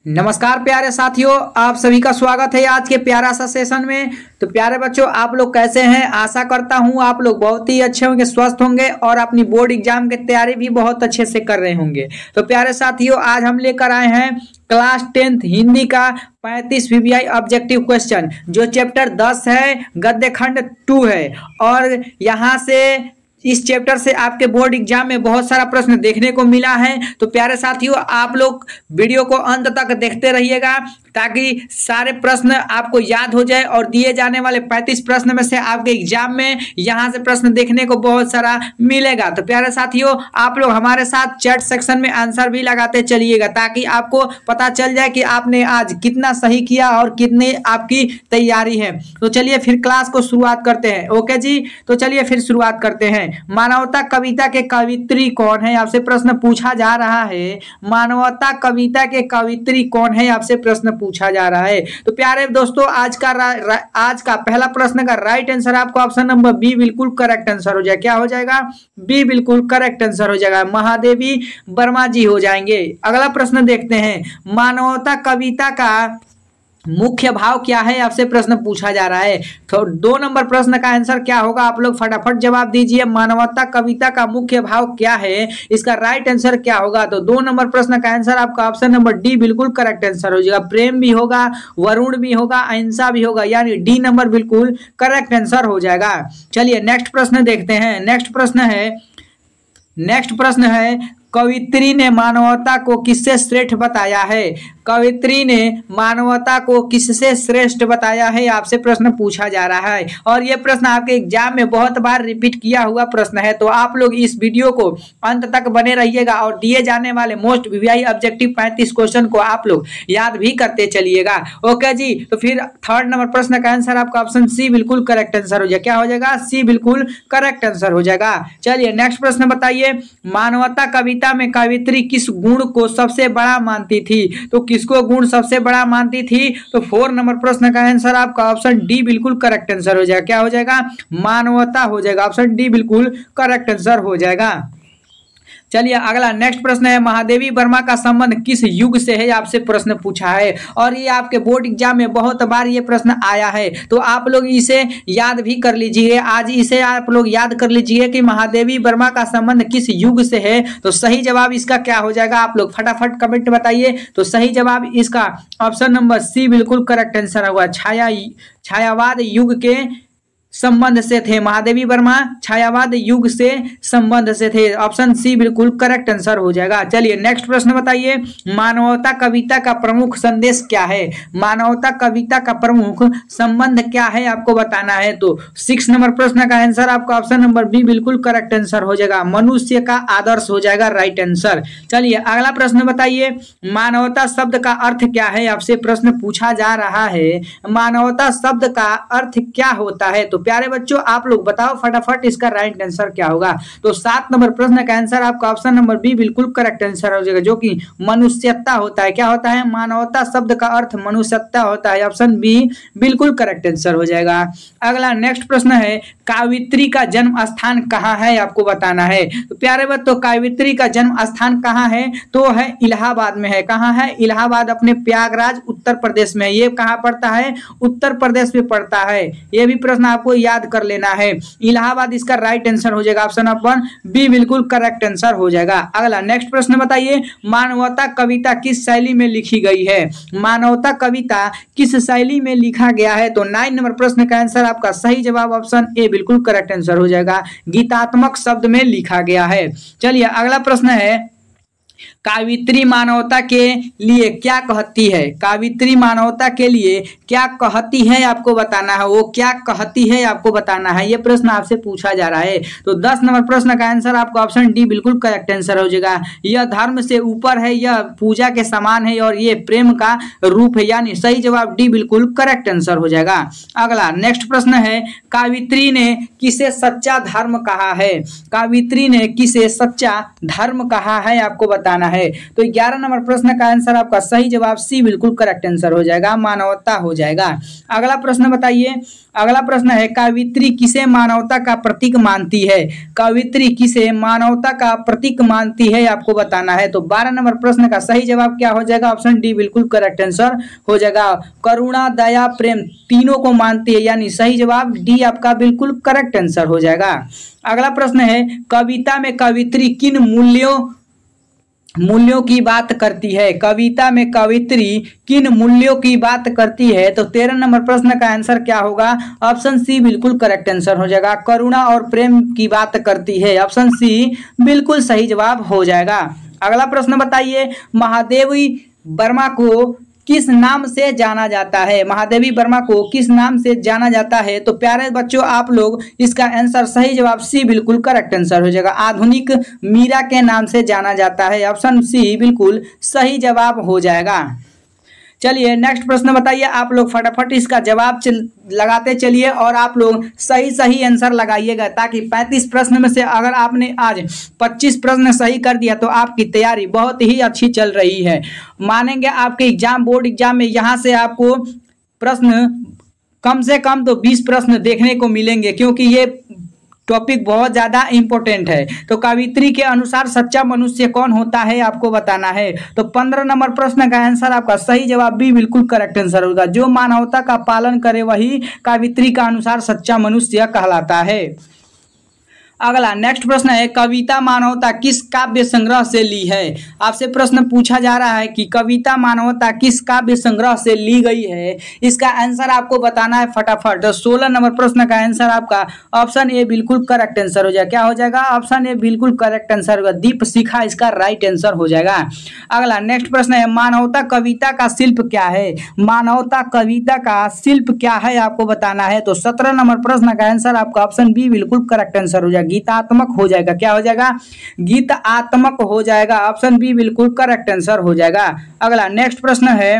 नमस्कार प्यारे साथियों, आप सभी का स्वागत है आज के प्यारा सा सेशन में। तो प्यारे बच्चों, आप लोग कैसे हैं? आशा करता हूं आप लोग बहुत ही अच्छे होंगे, स्वस्थ होंगे और अपनी बोर्ड एग्जाम की तैयारी भी बहुत अच्छे से कर रहे होंगे। तो प्यारे साथियों, आज हम लेकर आए हैं क्लास 10th हिंदी का 35 VBI ऑब्जेक्टिव क्वेश्चन, जो चैप्टर 10 है, गद्य खंड 2 है। और यहाँ से इस चैप्टर से आपके बोर्ड एग्जाम में बहुत सारा प्रश्न देखने को मिला है। तो प्यारे साथियों, आप लोग वीडियो को अंत तक देखते रहिएगा ताकि सारे प्रश्न आपको याद हो जाए और दिए जाने वाले 35 प्रश्न में से आपके एग्जाम में यहाँ से प्रश्न देखने को बहुत सारा मिलेगा। तो प्यारे साथियों, आप लोग हमारे साथ चैट सेक्शन में आंसर भी लगाते चलिएगा ताकि आपको पता चल जाए कि आपने आज कितना सही किया और कितनी आपकी तैयारी है। तो चलिए फिर क्लास को शुरुआत करते हैं। ओके जी, तो चलिए फिर शुरुआत करते हैं। मानवता कविता के कवित्री कौन है? आपसे प्रश्न पूछा जा रहा है। मानवता कविता के कवित्री कौन है? आपसे प्रश्न पूछा जा रहा है। तो प्यारे दोस्तों, आज का पहला प्रश्न का राइट आंसर आपको ऑप्शन नंबर बी बिल्कुल करेक्ट आंसर हो जाएगा। क्या हो जाएगा? बी बिल्कुल करेक्ट आंसर हो जाएगा। महादेवी वर्मा जी हो जाएंगे। अगला प्रश्न देखते हैं। मानवता कविता का मुख्य भाव क्या है? आपसे प्रश्न पूछा जा रहा है। तो 2 नंबर प्रश्न का आंसर क्या होगा? आप लोग फटाफट जवाब दीजिए। मानवता कविता का मुख्य भाव क्या है? इसका राइट आंसर क्या होगा? तो 2 नंबर प्रश्न का आंसर आपका ऑप्शन नंबर डी बिल्कुल करेक्ट आंसर हो जाएगा। प्रेम भी होगा, वरुण भी होगा, अहिंसा भी होगा, यानी डी नंबर बिल्कुल करेक्ट आंसर हो जाएगा। चलिए नेक्स्ट प्रश्न देखते हैं। नेक्स्ट प्रश्न है कवित्री ने मानवता को किससे श्रेष्ठ बताया है? कवित्री ने मानवता को किससे श्रेष्ठ बताया है? आपसे प्रश्न पूछा जा रहा है और यह प्रश्न आपके एग्जाम में बहुत बार रिपीट किया हुआ प्रश्न है। तो आप लोग इस वीडियो को अंत तक बने रहिएगा और दिए जाने वाले मोस्ट VBI ऑब्जेक्टिव 35 क्वेश्चन को आप लोग याद भी करते चलिएगा। ओके जी, तो फिर 3rd नंबर प्रश्न का आंसर आपका ऑप्शन सी बिल्कुल करेक्ट आंसर हो जाएगा। क्या हो जाएगा? सी बिल्कुल करेक्ट आंसर हो जाएगा। चलिए नेक्स्ट प्रश्न बताइए। मानवता कविता में कवित्री किस गुण को सबसे बड़ा मानती थी? तो किसको गुण सबसे बड़ा मानती थी? तो 4 नंबर प्रश्न का आंसर आपका ऑप्शन डी बिल्कुल करेक्ट आंसर हो जाएगा। क्या हो जाएगा? मानवता हो जाएगा। ऑप्शन डी बिल्कुल करेक्ट आंसर हो जाएगा। चलिए अगला नेक्स्ट प्रश्न है। महादेवी वर्मा का संबंध किस युग से है? आपसे प्रश्न पूछा है और ये आपके बोर्ड एग्जाम में बहुत बार ये प्रश्न आया है। तो आप लोग इसे याद भी कर लीजिए। आज इसे आप लोग याद कर लीजिए कि महादेवी वर्मा का संबंध किस युग से है। तो सही जवाब इसका क्या हो जाएगा? आप लोग फटाफट कमेंट बताइए। तो सही जवाब इसका ऑप्शन नंबर सी बिल्कुल करेक्ट आंसर होगा। छायावाद युग के संबंध से थे। महादेवी वर्मा छायावाद युग से संबंध से थे। ऑप्शन सी बिल्कुल करेक्ट आंसर हो जाएगा। चलिए नेक्स्ट प्रश्न बताइए। मानवता कविता का प्रमुख संदेश क्या है? मानवता कविता का प्रमुख संबंध क्या है आपको बताना है। तो 6 नंबर प्रश्न का आंसर आपका ऑप्शन नंबर बी बिल्कुल करेक्ट आंसर हो जाएगा। मनुष्य का आदर्श हो जाएगा राइट आंसर। चलिए अगला प्रश्न बताइए। मानवता शब्द का अर्थ क्या है? आपसे प्रश्न पूछा जा रहा है। मानवता शब्द का अर्थ क्या होता है? तो प्यारे बच्चों, आप लोग बताओ फटाफट इसका राइट आंसर क्या होगा। तो 7 नंबर प्रश्न का आंसर आपका ऑप्शन नंबर बी बिल्कुल करेक्ट आंसर हो जाएगा, जो कि मनुष्यता होता है। क्या होता है? मानवता शब्द का अर्थ मनुष्यता होता है। ऑप्शन बी बिल्कुल करेक्ट आंसर हो जाएगा। अगला नेक्स्ट प्रश्न है। कावित्री का जन्म स्थान कहाँ है? आपको बताना है। तो प्यारे बच्चों, कावित्री का जन्म स्थान कहाँ है? तो है इलाहाबाद में है। कहाँ है? इलाहाबाद, अपने प्रयागराज उत्तर प्रदेश में। ये कहाँ पड़ता है? उत्तर प्रदेश में पड़ता है। ये भी प्रश्न आपको याद कर लेना है। इलाहाबाद इसका राइट आंसर हो जाएगा। ऑप्शन नंबर बी बिल्कुल करेक्ट आंसर हो जाएगा। अगला नेक्स्ट प्रश्न बताइए। मानवता कविता किस शैली में लिखी गई है? मानवता कविता किस शैली में लिखा गया है? तो 9 नंबर प्रश्न का आंसर आपका सही जवाब ऑप्शन ए बिल्कुल करेक्ट आंसर हो जाएगा। गीतात्मक शब्द में लिखा गया है। चलिए अगला प्रश्न है। कावित्री मानवता के लिए क्या कहती है? कावित्री मानवता के लिए क्या कहती है आपको बताना है। वो क्या कहती है आपको बताना है। ये प्रश्न आपसे पूछा जा रहा है। तो 10 नंबर प्रश्न का आंसर आपका ऑप्शन डी बिल्कुल करेक्ट आंसर हो जाएगा। यह धर्म से ऊपर है, यह पूजा के समान है और ये प्रेम का रूप है, यानी सही जवाब डी बिल्कुल करेक्ट आंसर हो जाएगा। अगला नेक्स्ट प्रश्न है। कावित्री ने किसे सच्चा धर्म कहा है? कावित्री ने किसे सच्चा धर्म कहा है आपको बताना है। तो 11 नंबर प्रश्न का आंसर आपका सही जवाब सी बिल्कुल करेक्ट आंसर हो जाएगा, मानवता हो जाएगा। अगला प्रश्न बताइए, अगला प्रश्न है कवियत्री किसे मानवता का प्रतीक मानती है? कवियत्री किसे मानवता का प्रतीक मानती है आपको बताना है। तो 12 नंबर प्रश्न का सही जवाब क्या हो जाएगा? ऑप्शन डी बिल्कुल करेक्ट आंसर हो जाएगा। करुणा, दया, प्रेम तीनों को मानती है, यानी सही जवाब डी आपका बिल्कुल करेक्ट आंसर हो जाएगा। अगला प्रश्न है कविता में कवियत्री किन मूल्यों की बात करती है? कविता में कवियत्री किन मूल्यों की बात करती है? तो 13 नंबर प्रश्न का आंसर क्या होगा? ऑप्शन सी बिल्कुल करेक्ट आंसर हो जाएगा। करुणा और प्रेम की बात करती है, ऑप्शन सी बिल्कुल सही जवाब हो जाएगा। अगला प्रश्न बताइए, महादेवी वर्मा को किस नाम से जाना जाता है? महादेवी वर्मा को किस नाम से जाना जाता है? तो प्यारे बच्चों आप लोग इसका आंसर सही जवाब सी बिल्कुल करेक्ट आंसर हो जाएगा। आधुनिक मीरा के नाम से जाना जाता है, ऑप्शन सी बिल्कुल सही जवाब हो जाएगा। चलिए नेक्स्ट प्रश्न बताइए, आप लोग फटाफट इसका जवाब लगाते चलिए और आप लोग सही सही आंसर लगाइएगा, ताकि 35 प्रश्न में से अगर आपने आज 25 प्रश्न सही कर दिया तो आपकी तैयारी बहुत ही अच्छी चल रही है। मानेंगे आपके एग्जाम, बोर्ड एग्जाम में यहाँ से आपको प्रश्न कम से कम तो 20 प्रश्न देखने को मिलेंगे, क्योंकि ये टॉपिक बहुत ज़्यादा इंपॉर्टेंट है। तो कवियत्री के अनुसार सच्चा मनुष्य कौन होता है आपको बताना है। तो 15 नंबर प्रश्न का आंसर आपका सही जवाब भी बिल्कुल करेक्ट आंसर होगा। जो मानवता का पालन करे वही कवियत्री का अनुसार सच्चा मनुष्य कहलाता है। अगला नेक्स्ट प्रश्न है कविता मानवता किस काव्य संग्रह से ली है? आपसे प्रश्न पूछा जा रहा है कि कविता मानवता किस काव्य संग्रह से ली गई है, इसका आंसर आपको बताना है फटाफट। तो 16 नंबर प्रश्न का आंसर आपका ऑप्शन ए बिल्कुल करेक्ट आंसर हो जाएगा। क्या हो जाएगा? ऑप्शन ए बिल्कुल करेक्ट आंसर होगा, दीपशिखा इसका राइट आंसर हो जाएगा। अगला नेक्स्ट प्रश्न है मानवता कविता का शिल्प क्या है? मानवता कविता का शिल्प क्या है आपको बताना है। तो 17 नंबर प्रश्न का आंसर आपका ऑप्शन बी बिल्कुल करेक्ट आंसर हो जाएगा, गीतात्मक हो जाएगा। क्या हो जाएगा? गीतात्मक हो जाएगा, ऑप्शन बी बिल्कुल करेक्ट आंसर हो जाएगा। अगला नेक्स्ट प्रश्न है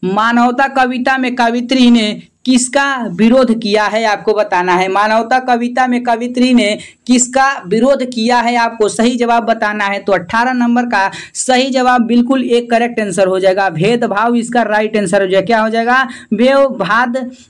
मानवता कविता में कवियत्री ने किसका विरोध किया है आपको बताना है। मानवता कविता में कवियत्री ने किसका विरोध किया है आपको सही जवाब बताना है। तो 18 नंबर का सही जवाब बिल्कुल एक करेक्ट आंसर हो जाएगा, भेदभाव इसका राइट आंसर हो जाएगा। क्या हो जाएगा?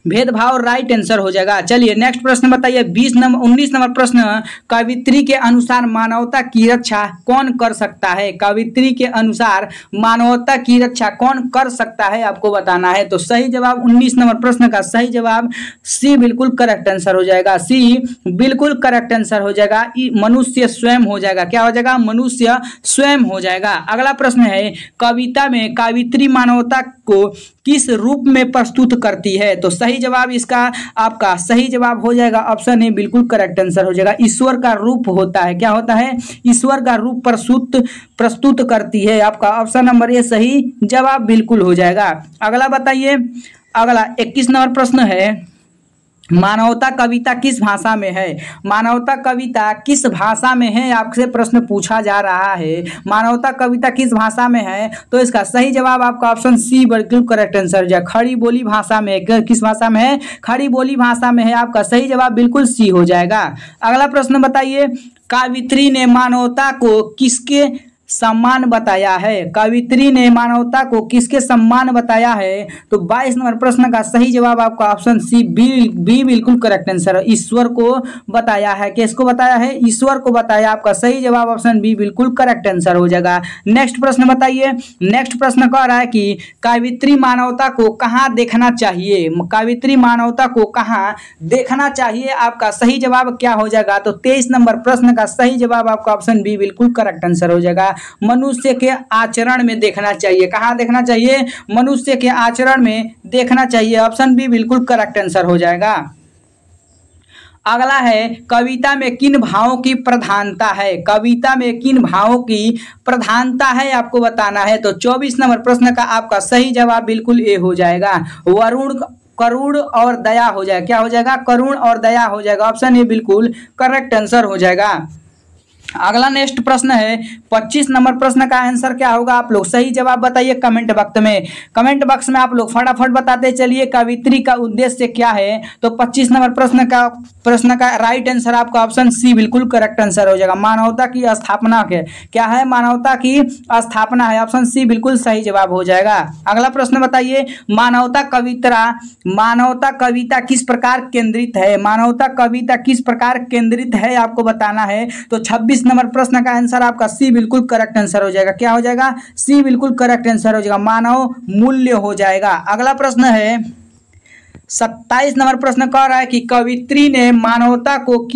भेदभाव राइट आंसर हो जाएगा। चलिए नेक्स्ट प्रश्न बताइए, 19 नंबर प्रश्न कवियत्री के अनुसार मानवता की रक्षा कौन कर सकता है? कवियत्री के अनुसार मानवता की रक्षा कौन कर सकता है आपको बताना है। तो सही जवाब 19 नंबर प्रश्न का सही जवाब सी बिल्कुल करेक्ट आंसर हो जाएगा, सी बिल्कुल करेक्ट आंसर हो जाएगा, मनुष्य स्वयं हो जाएगा। क्या हो जाएगा? मनुष्य स्वयं हो जाएगा। अगला प्रश्न है कविता में कवियत्री मानवता को किस रूप में प्रस्तुत करती है? तो सही जवाब इसका आपका सही जवाब हो जाएगा, ऑप्शन ए बिल्कुल करेक्ट आंसर हो जाएगा, ईश्वर का रूप होता है। क्या होता है? ईश्वर का रूप प्रस्तुत करती है। आपका ऑप्शन नंबर ए सही जवाब बिल्कुल हो जाएगा। अगला बताइए, अगला 21 नंबर प्रश्न है मानवता कविता किस भाषा में है? मानवता कविता किस भाषा में है आपसे प्रश्न पूछा जा रहा है। मानवता कविता किस भाषा में है? तो इसका सही जवाब आपका ऑप्शन सी बिल्कुल करेक्ट आंसर हो जाएगा, खड़ी बोली भाषा में। किस भाषा में है? खड़ी बोली भाषा में है, आपका सही जवाब बिल्कुल सी हो जाएगा। अगला प्रश्न बताइए, कवियत्री ने मानवता को किसके सम्मान बताया है? कवियत्री ने मानवता को किसके सम्मान बताया है? तो 22 नंबर प्रश्न का सही जवाब आपका ऑप्शन सी बी बिल्कुल करेक्ट आंसर है, ईश्वर को बताया है। किसको बताया है? ईश्वर को बताया। आपका सही जवाब ऑप्शन बी बिल्कुल करेक्ट आंसर हो जाएगा। नेक्स्ट प्रश्न बताइए, नेक्स्ट प्रश्न कह रहा है कि कवियत्री मानवता को कहाँ देखना चाहिए? कवियत्री मानवता को कहाँ देखना चाहिए, आपका सही जवाब क्या हो जाएगा? तो 23 नंबर प्रश्न का सही जवाब आपका ऑप्शन बी बिल्कुल करेक्ट आंसर हो जाएगा, मनुष्य के आचरण में देखना चाहिए। कहाँ देखना चाहिए? मनुष्य के आचरण में देखना चाहिए, ऑप्शन बी बिल्कुल करेक्ट आंसर हो जाएगा। अगला है कविता में किन भावों की प्रधानता है? कविता में किन भावों की प्रधानता है आपको बताना है। तो 24 नंबर प्रश्न का आपका सही जवाब बिल्कुल ए हो जाएगा, वरुण, करुण और दया हो जाएगा। क्या हो जाएगा? करुण और दया हो जाएगा, ऑप्शन ए बिल्कुल करेक्ट आंसर हो जाएगा। अगला नेक्स्ट प्रश्न है 25 नंबर प्रश्न का आंसर क्या होगा, आप लोग सही जवाब बताइए कमेंट बॉक्स में। कमेंट बॉक्स में आप लोग फटाफट बताते चलिए कवित्री का उद्देश्य क्या है। तो 25 नंबर प्रश्न का राइट आंसर आपका ऑप्शन सी बिल्कुल करेक्ट आंसर हो जाएगा। मानवता की स्थापना क्या है, मानवता की स्थापना है, ऑप्शन सी बिल्कुल सही जवाब हो जाएगा। अगला प्रश्न बताइए मानवता कविता किस प्रकार केंद्रित है, मानवता कविता किस प्रकार केंद्रित है आपको बताना है। तो 26 नंबर प्रश्न का आंसर आपका सी बिल्कुल करेक्ट आंसर हो जाएगा। क्या हो जाएगा, सी बिल्कुल करेक्ट आंसर हो जाएगा, मानव मूल्य हो जाएगा। अगला प्रश्न है 27 नंबर प्रश्न कह रहा है कि कवित्री ने मानवता को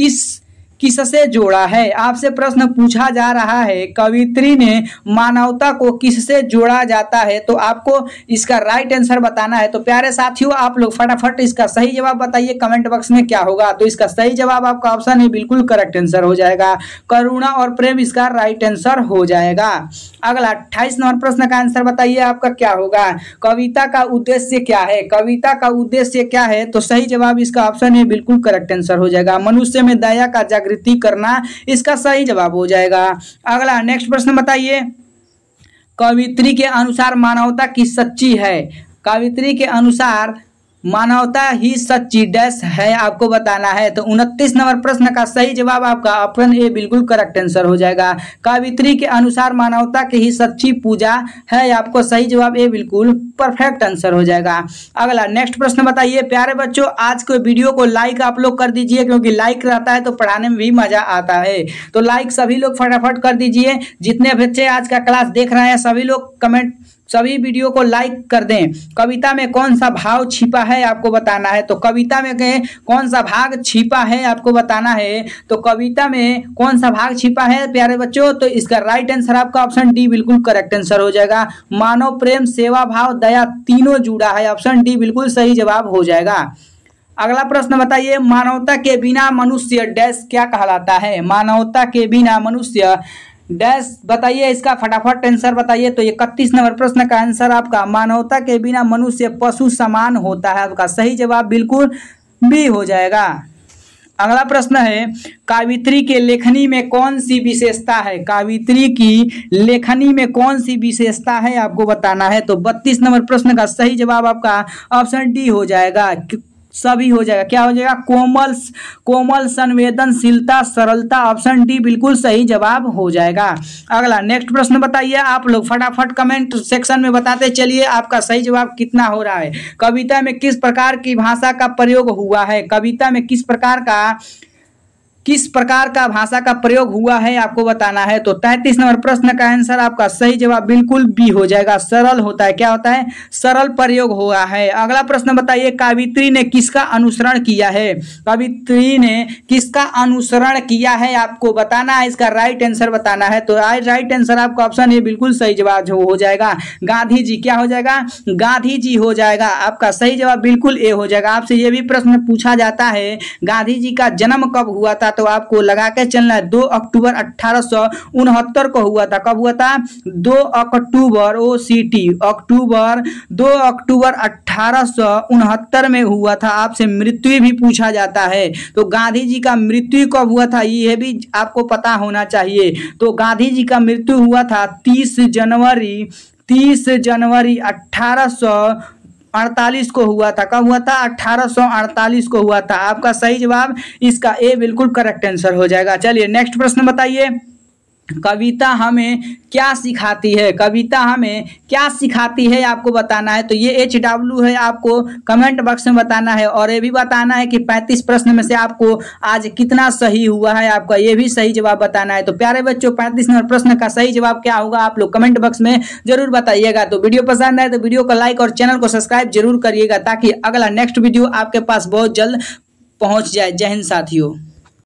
किससे जोड़ा है। आपसे प्रश्न पूछा जा रहा है कवित्री ने मानवता को किससे जोड़ा जाता है, तो आपको इसका राइट आंसर बताना है। तो प्यारे साथियों आप लोग फटाफट इसका सही जवाब बताइए कमेंट बॉक्स में क्या होगा। तो इसका सही जवाब आपका ऑप्शन है बिल्कुल करेक्ट आंसर हो जाएगा, करुणा और प्रेम इसका राइट आंसर हो जाएगा। अगला 28 नंबर प्रश्न का आंसर बताइए आपका क्या होगा, कविता का उद्देश्य क्या है, कविता का उद्देश्य क्या है। तो सही जवाब इसका ऑप्शन है बिल्कुल करेक्ट आंसर हो जाएगा, मनुष्य में दया का जागृति करना इसका सही जवाब हो जाएगा। अगला नेक्स्ट प्रश्न बताइए कवित्री के अनुसार मानवता की सच्ची है, कवित्री के अनुसार मानवता ही सच्ची डैश है आपको बताना है। तो 29 नंबर प्रश्न का सही जवाब आपका ऑप्शन ए बिल्कुल करेक्ट आंसर हो जाएगा, कवित्री के अनुसार मानवता की ही सच्ची पूजा है, आपको सही जवाब ए बिल्कुल परफेक्ट आंसर हो जाएगा। अगला नेक्स्ट प्रश्न बताइए प्यारे बच्चों आज के वीडियो को लाइक आप लोग कर दीजिए, क्योंकि लाइक रहता है तो पढ़ाने में भी मजा आता है। तो लाइक सभी लोग फटाफट कर दीजिए, जितने बच्चे आज का क्लास देख रहे हैं सभी लोग कमेंट सभी वीडियो को लाइक कर दें। कविता में कौन सा भाव छिपा है आपको बताना है। तो कविता में कौन सा भाग छिपा है आपको बताना है। तो कविता में कौन सा भाग छिपा है प्यारे बच्चों, तो इसका राइट आंसर आपका ऑप्शन डी बिल्कुल करेक्ट आंसर हो जाएगा, मानव प्रेम सेवा भाव दया तीनों जुड़ा है, ऑप्शन डी बिल्कुल सही जवाब हो जाएगा। अगला प्रश्न बताइए मानवता के बिना मनुष्य डैश क्या कहलाता है, मानवता के बिना मनुष्य डैश बताइए इसका फटाफट आंसर बताइए। तो 31 नंबर प्रश्न का आंसर आपका मानवता के बिना मनुष्य पशु समान होता है, आपका सही जवाब बिल्कुल बी हो जाएगा। अगला प्रश्न है कवित्री के लेखनी में कौन सी विशेषता है, कवित्री की लेखनी में कौन सी विशेषता है आपको बताना है। तो 32 नंबर प्रश्न का सही जवाब आपका ऑप्शन डी हो जाएगा, सभी हो जाएगा। क्या हो जाएगा, कोमल संवेदनशीलता सरलता, ऑप्शन डी बिल्कुल सही जवाब हो जाएगा। अगला नेक्स्ट प्रश्न बताइए आप लोग फटाफट कमेंट सेक्शन में बताते चलिए आपका सही जवाब कितना हो रहा है। कविता में किस प्रकार की भाषा का प्रयोग हुआ है, कविता में किस प्रकार का भाषा का प्रयोग हुआ है आपको बताना है। तो 33 नंबर प्रश्न का आंसर आपका सही जवाब बिल्कुल बी हो जाएगा, सरल होता है। क्या होता है, सरल प्रयोग हुआ है। अगला प्रश्न बताइए कवित्री ने किसका अनुसरण किया है, कवित्री ने किसका अनुसरण किया है आपको बताना है, इसका राइट आंसर बताना है। तो राइट आंसर आपका ऑप्शन ए बिल्कुल सही जवाब हो जाएगा, गांधी जी। क्या हो जाएगा, गांधी जी हो जाएगा, आपका सही जवाब बिल्कुल ए हो जाएगा। आपसे ये भी प्रश्न पूछा जाता है गांधी जी का जन्म कब हुआ था, तो आपको लगा के चलना है 2 अक्टूबर 1869 को हुआ था। कब हुआ था, 2 अक्टूबर OCT अक्टूबर 2 अक्टूबर 1869 में हुआ था। आपसे मृत्यु भी पूछा जाता है, तो गांधी जी का मृत्यु कब हुआ था यह भी आपको पता होना चाहिए। तो गांधी जी का मृत्यु हुआ था 30 जनवरी 1848 को हुआ था। कब हुआ था, 1848 को हुआ था। आपका सही जवाब इसका ए बिल्कुल करेक्ट आंसर हो जाएगा। चलिए नेक्स्ट प्रश्न बताइए कविता हमें क्या सिखाती है, कविता हमें क्या सिखाती है आपको बताना है। तो ये HW है, आपको कमेंट बॉक्स में बताना है और ये भी बताना है कि 35 प्रश्न में से आपको आज कितना सही हुआ है, आपका ये भी सही जवाब बताना है। तो प्यारे बच्चों 35 नंबर प्रश्न का सही जवाब क्या होगा आप लोग कमेंट बॉक्स में जरूर बताइएगा। तो वीडियो पसंद आए तो वीडियो को लाइक और चैनल को सब्सक्राइब जरूर करिएगा, ताकि अगला नेक्स्ट वीडियो आपके पास बहुत जल्द पहुंच जाए। जय हिंद साथियों।